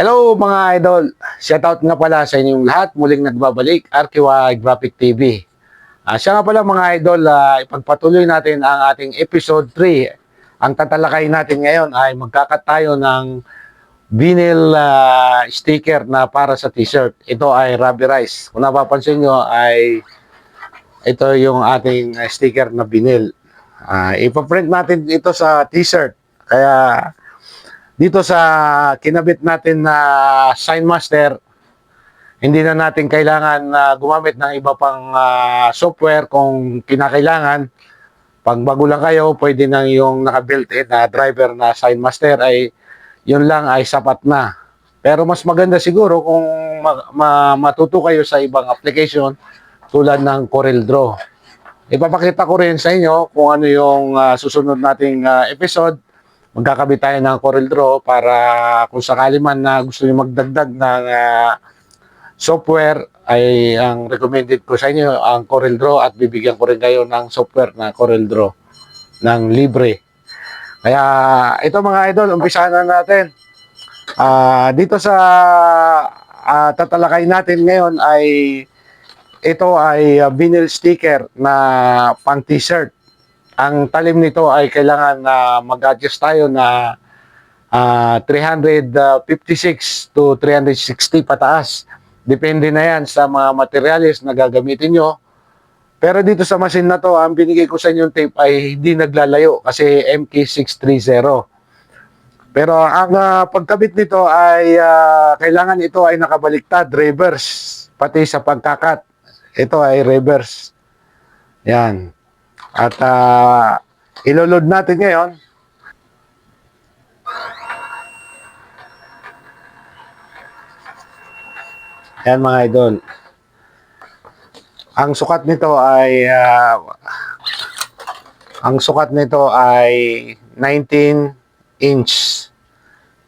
Hello mga idol! Shoutout nga pala sa inyong lahat. Muling nagbabalik, RQY Graphic TV. Siya nga pala mga idol, ipagpatuloy natin ang ating episode 3. Ang tatalakay natin ngayon ay magkakat tayo ng vinyl sticker na para sa t-shirt. Ito ay Rubby Rice. Kung napapansin nyo ay ito yung ating sticker na vinyl. Ipaprint natin ito sa t-shirt. Kaya dito sa kinabit natin na Sign Master, hindi na natin kailangan gumamit ng iba pang software kung kinakailangan. Pag bago lang kayo, pwede nang yung naka-built-in na driver na Sign Master ay yun lang ay sapat na. Pero mas maganda siguro kung matuto kayo sa ibang application tulad ng CorelDRAW. Ipapakita ko rin sa inyo kung ano yung susunod nating episode. Magkakabit tayo ng CorelDRAW para kung sakali man na gusto niyo magdagdag ng software ay ang recommended ko sa inyo ang CorelDRAW at bibigyan ko rin kayo ng software na CorelDRAW ng libre. Kaya ito mga idol, umpisahan na natin. Dito sa tatalakay natin ngayon ay ito ay vinyl sticker na pang t-shirt. Ang talim nito ay kailangan na mag-adjust tayo na 356 to 360 pataas. Depende na yan sa mga materials na gagamitin nyo. Pero dito sa machine na to, ang binigay ko sa inyong tape ay hindi naglalayo kasi MK630. Pero ang pagkabit nito ay kailangan ito ay nakabaliktad, reverse, pati sa pagkakat. Ito ay reverse. Yan. At iloload natin ngayon. Yan mga idol. Ang sukat nito ay 19 inch.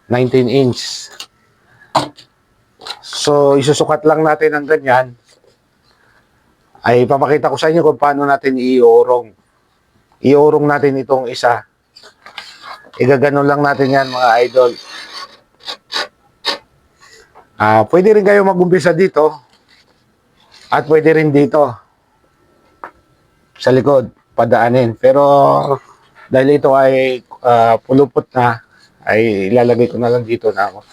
19 inch. So isusukat lang natin ng ganyan. Ay papakita ko sa inyo kung paano natin iurong. Iurong natin itong isa. Igaganon lang natin yan mga idol. Pwede rin kayo mag-umpisa dito at pwede rin dito sa likod padaanin. Pero dahil ito ay pulupot na, ay ilalagay ko na lang dito na ako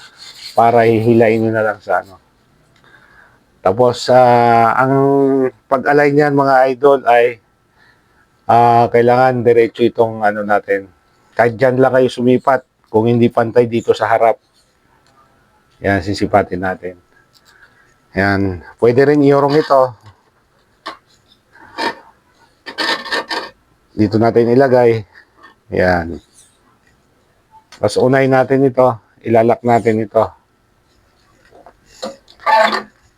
para hihilain nyo na lang sa ano. Tapos ang pag-align niyan mga idol ay kailangan diretso itong ano natin. Kahit dyan lang kayo sumipat kung hindi pantay dito sa harap. Yan, sisipatin natin. Yan. Pwede rin iurong ito. Dito natin ilagay. Yan. Tapos unahin natin ito. Ilalak natin ito.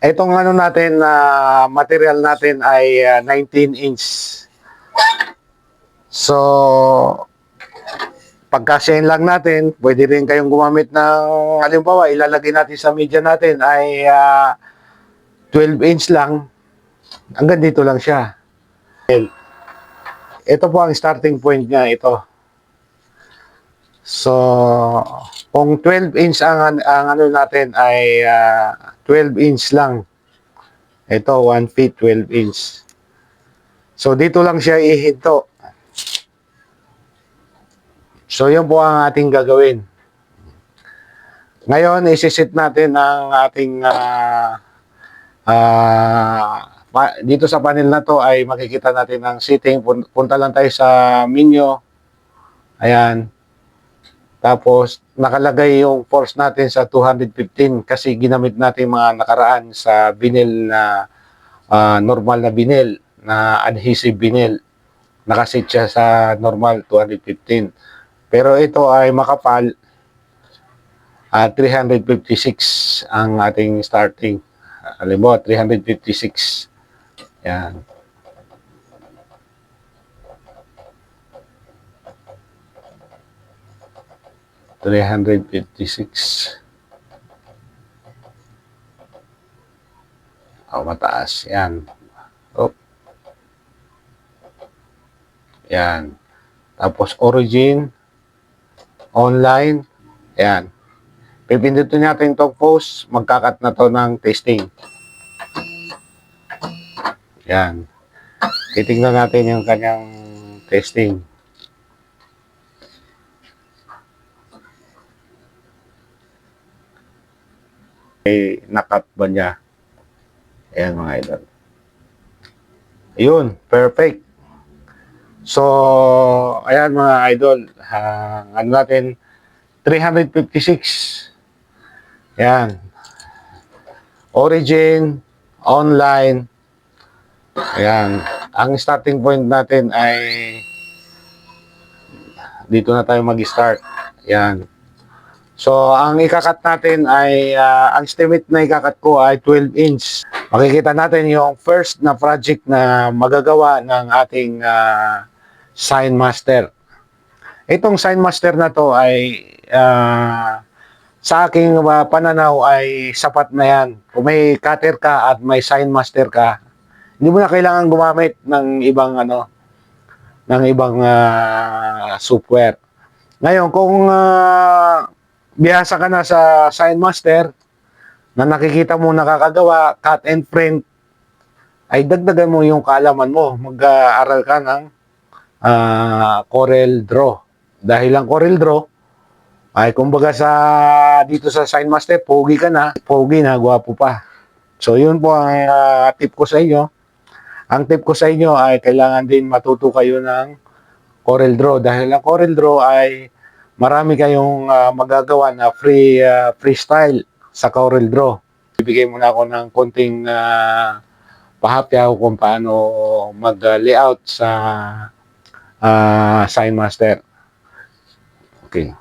Itong ano natin, material natin ay 19 inch. So, pagkasyahin lang natin, pwede rin kayong gumamit ng, halimbawa, ilalagay natin sa media natin ay 12 inch lang. Hanggang dito lang siya. Ito po ang starting point niya, ito. So, kung 12 inch ang ano natin ay 12 inch lang. Ito, 1 feet, 12 inch. So, dito lang siya ihinto. So, yun po ang ating gagawin. Ngayon, isisit natin ang ating dito sa panel na to ay makikita natin ang setting. Punta lang tayo sa menu. Ayan. Tapos, nakalagay yung force natin sa 215 kasi ginamit natin mga nakaraan sa vinyl na normal na vinyl, na adhesive vinyl. Nakasit siya sa normal 215. Pero ito ay makapal, 356 ang ating starting. Alam mo, 356. Yan. $356. Mataas. Yan. Oh. Yan. Tapos origin, online. Yan. Pipindutin natin itong post, magkakat na to ng testing. Yan. Titignan natin yung kanyang testing. Nakat ba niya? Ayan mga idol. Ayun, perfect. So, ayan mga idol. Ano natin, 356. Ayan. Origin, online. Ayan. Ang starting point natin ay dito na tayo mag-start. Ayan. So, ang ikakat natin ay, ang estimate na ikakat ko ay 12 inch. Makikita natin yung first na project na magagawa ng ating Sign Master. Itong Sign Master na to ay, sa aking pananaw ay sapat na yan. Kung may cutter ka at may Sign Master ka, hindi mo na kailangan gumamit ng ibang software. Ngayon, kung bihasa ka na sa Sign Master na nakikita mo nakakagawa, cut and print, ay dagdagan mo yung kaalaman mo. Mag-aaral ka ng Corel Draw. Dahil ang Corel Draw, ay kumbaga dito sa Sign Master, pogi na, gwapo pa. So yun po ang tip ko sa inyo. Ang tip ko sa inyo ay kailangan din matuto kayo ng Corel Draw. Dahil ang Corel Draw ay marami kayong magagawa na freestyle sa Corel Draw. Bibigay muna ako ng konting pahapyaw kung paano mag-layout sa Sign Master. Okay.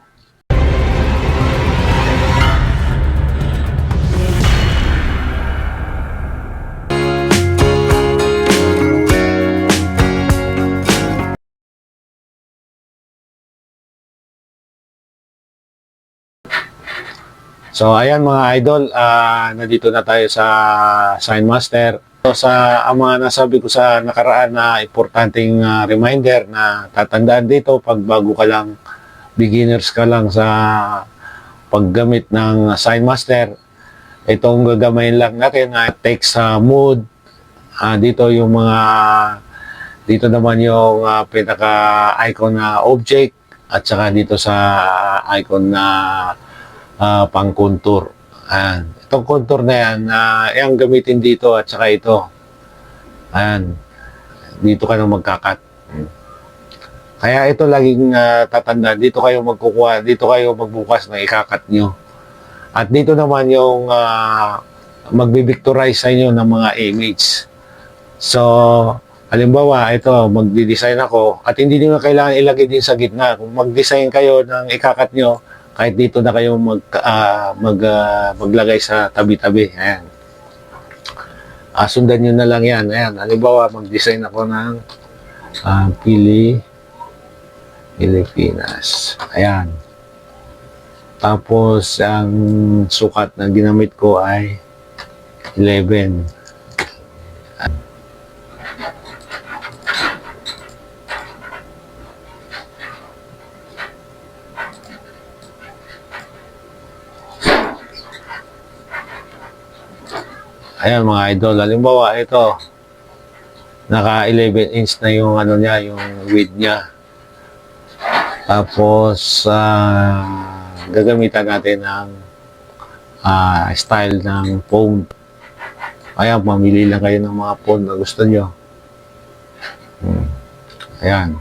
So, ayan mga idol, nandito na tayo sa Sign Master. So, ang mga nasabi ko sa nakaraan na importanteng reminder na tatandaan dito pag bago ka lang, beginners ka lang sa paggamit ng Sign Master, itong gagamayin lang natin na text mode. Dito naman yung pinaka-icon na object at saka dito sa icon na pang-contour. Ayan. Itong contour na yan, yung gamitin dito at saka ito. Ayan. Dito ka nang magkakat. Kaya ito laging tatandaan. Dito kayo magkukuha, dito kayo magbukas ng ikakat nyo. At dito naman yung magbi-vectorize sa inyo ng mga image. So, halimbawa, ito, magdi-design ako at hindi nyo kailangan ilagay din sa gitna. Kung mag-design kayo ng ikakat nyo, kahit dito na kayo maglagay sa tabi-tabi. Ayan. Sundan nyo na lang yan. Ayan. Halimbawa, mag-design ako ng Pilipinas. Ayan. Tapos, ang sukat na ginamit ko ay 11. Ayan mga idol, halimbawa ito, naka 11 inch na yung ano niya, yung width niya. Tapos, gagamitan natin ng style ng phone. Ayan, mamili lang kayo ng mga phone na gusto nyo. Ayan.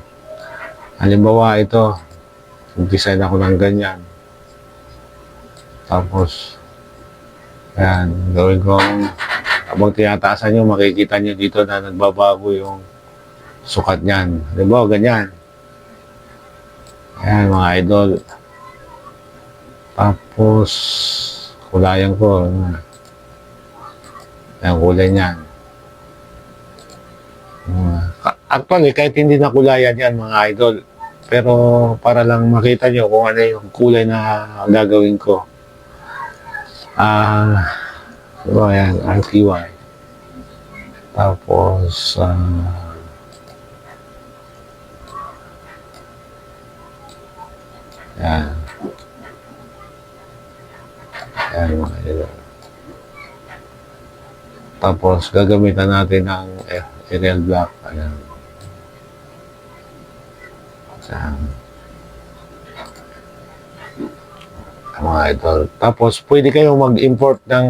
Halimbawa ito, mag-design ako ng ganyan. Tapos, ayan, gawin kong habang tinataasan nyo, makikita nyo dito na nagbabago yung sukat niyan. Halimbawa, ganyan. Ayan, mga idol. Tapos, kulayan ko. Ayan, kulay niyan. Actually, kahit hindi na kulayan yan, mga idol. Pero, para lang makita nyo kung ano yung kulay na gagawin ko. Diba yan, RTY. Tapos, yan. Ayan mga idol. Tapos gagamitan natin ng aerial block. Ayan. Ayan. Mga idol. Tapos pwede kayong mag-import ng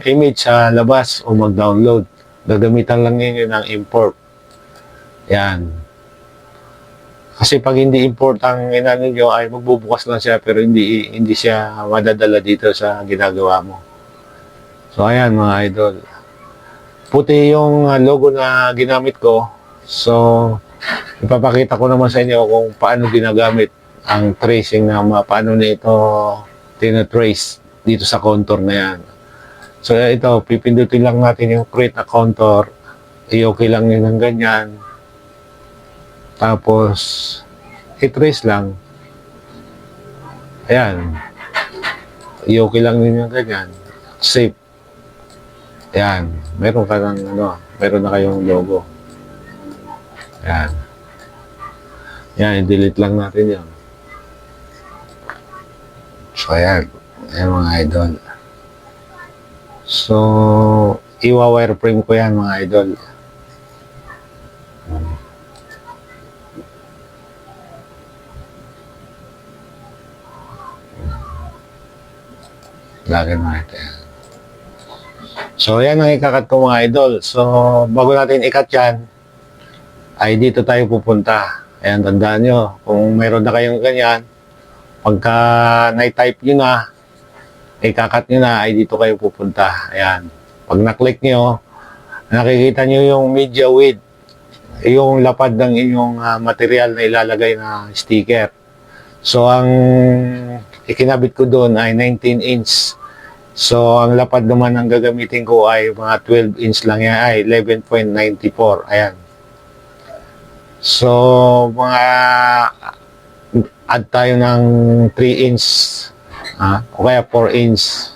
image sa labas o mag-download. Gagamitan lang ninyo ng import. Yan. Kasi pag hindi import ang inano nyo ay magbubukas lang siya pero hindi siya madadala dito sa ginagawa mo. So ayan mga idol. Puti yung logo na ginamit ko. So ipapakita ko naman sa inyo kung paano ginagamit ang tracing na paano nito tinatrace dito sa contour na yan. So ito, pipindutin lang natin yung create a contour. I-okay lang yun ng ganyan. Tapos, i-trace lang. Ayan. I-okay lang yun yung ganyan. Save. Ayan. Meron ka ng, meron na kayong logo. Ayan. Ayan, i-delete lang natin yun. So, ayan. Ayan mga idol. So, iwa-wireframe ko yan mga idol. Lagyan mo natin. So, yan ang ikakat ko mga idol. So, bago natin ikat yan, ay dito tayo pupunta. Ayan, tandaan nyo. Kung mayroon na kayong ganyan, pagka na-type nyo na, ikakat nyo na, ay dito kayo pupunta. Ayan. Pag na-click nyo, nakikita nyo yung media width, yung lapad ng inyong material na ilalagay na sticker. So, ang ikinabit ko doon ay 19 inch. So, ang lapad naman ang gagamitin ko ay mga 12 inch lang yan, ay 11.94. Ayan. So, mga add tayo ng 3 inch o kaya 4 inch.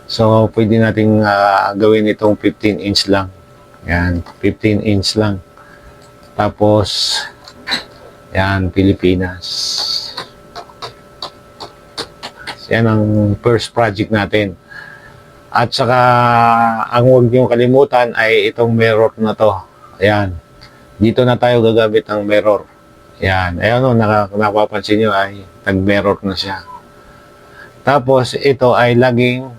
So, pwede nating gawin itong 15 inch lang. Ayan, 15 inch lang. Tapos, yan, Pilipinas. Yan ang first project natin. At saka, ang huwag niyong kalimutan ay itong mirror na to. Ayan. Dito na tayo gagamit ng mirror. Ayan. Ayan o, napapansin nyo ay nag-mirror na siya. Tapos, ito ay laging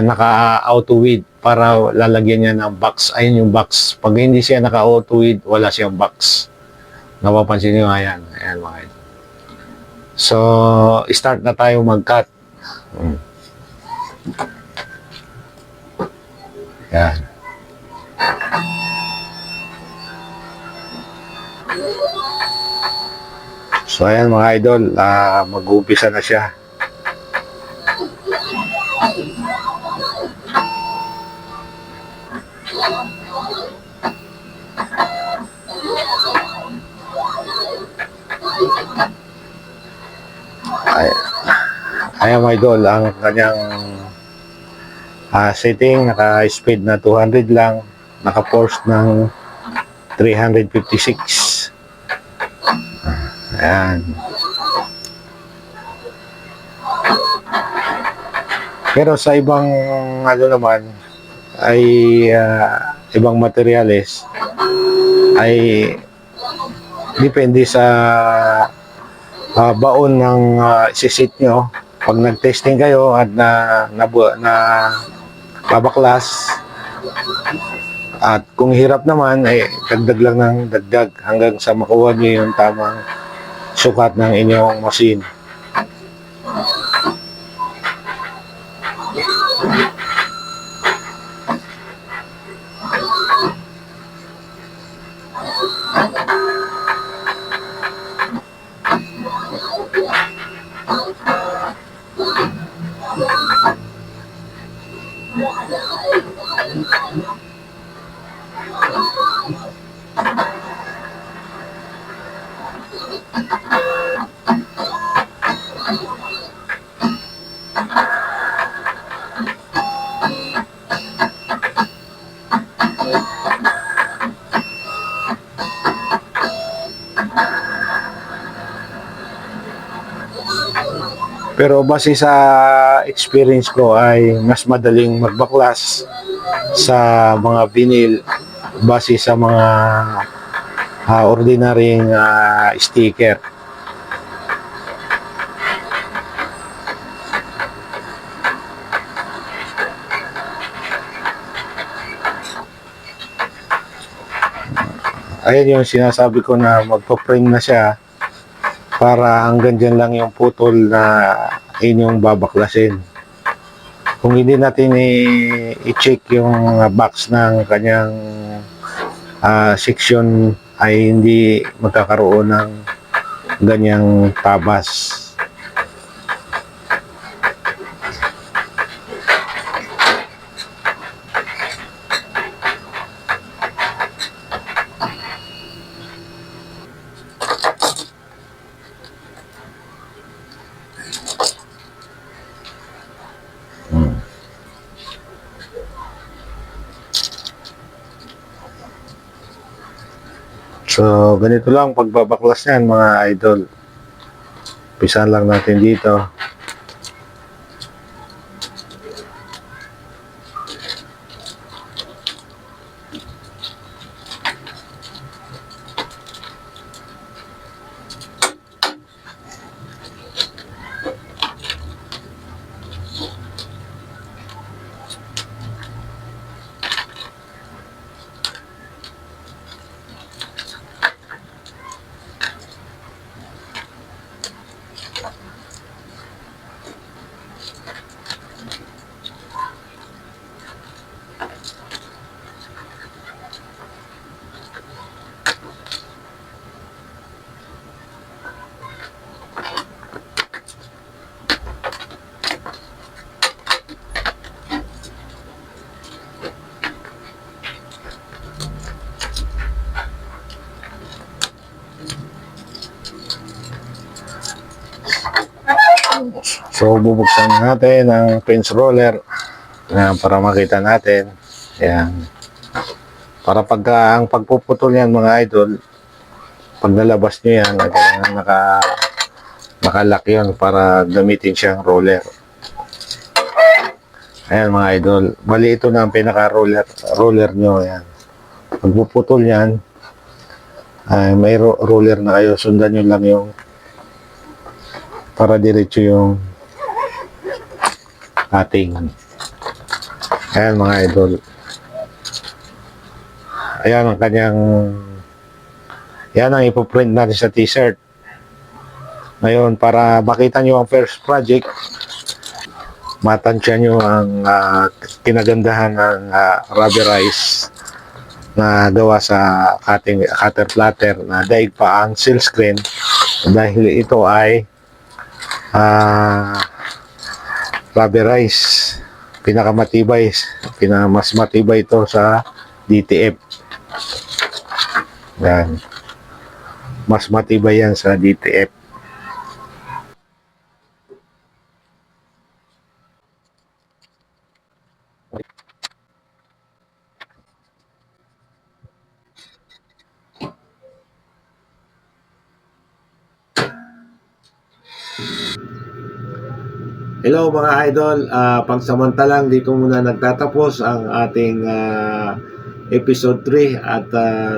naka-auto width para lalagyan niya ng box. Ayun yung box. Pag hindi siya naka-auto width, wala siyang box. Napapansin nyo, ayan. Ayan mga ito. So, start na tayo mag-cut. Yan. So, ayan mga idol, mag-uumpisa na siya. Ayan mga idol, ang kanyang setting, naka-speed na 200 lang, naka-force ng 356. Ayan. Pero sa ibang naman ay ibang materyales ay depende sa baon ng isisit nyo. Pag nag-testing kayo at na babaklas at kung hirap naman ay dagdag lang ng dagdag hanggang sa makuha nyo yung tamang sukat ng inyong machine. Pero base sa experience ko ay mas madaling magbaklas sa mga vinyl base sa mga ordinaryong sticker. Ayan yung sinasabi ko na magpa-frame na siya para hanggang dyan lang yung putol na inyong babaklasin. Kung hindi natin i-check yung box ng kanyang section ay hindi magkakaroon ng ganyang tabas. So, ganito lang pagbabaklas niyan mga idol. Pisan lang natin dito. So, bubuksan natin ang fence roller para makita natin. Ayan. Para pagka ang pagpuputol yan mga idol, pag nalabas nyo yan, kailangan nakalock yun para gamitin siyang roller. Ayan mga idol. Bali ito na ang pinaka-roller nyo. Ayan. Pagpuputol yan, ay may roller na kayo. Sundan nyo lang yung para diretso yung ating. Ayan mga idol. Ayan ang kanyang, yan ang ipoprint natin sa t-shirt. Ngayon, para makita nyo ang first project, matansya nyo ang kinagandahan ng rubberized na gawa sa cutter platter na daig pa ang seal screen dahil ito ay rubberized. Mas matibay ito sa DTF. Yan. Mas matibay yan sa DTF. Hello mga idol, pagsamantalang dito muna nagtatapos ang ating episode 3 at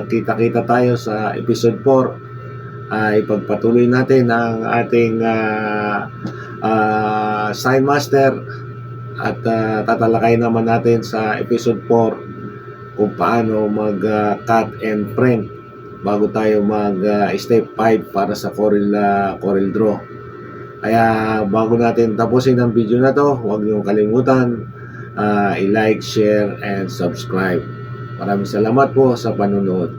kita-kita tayo sa episode 4. Ipagpatuloy natin ang ating sign master at tatalakay naman natin sa episode 4 kung paano mag-cut and print bago tayo mag-step 5 para sa Corel Draw. Kaya bago natin tapusin ang video na to, huwag niyong kalimutan i-like, share, and subscribe. Maraming salamat po sa panonood.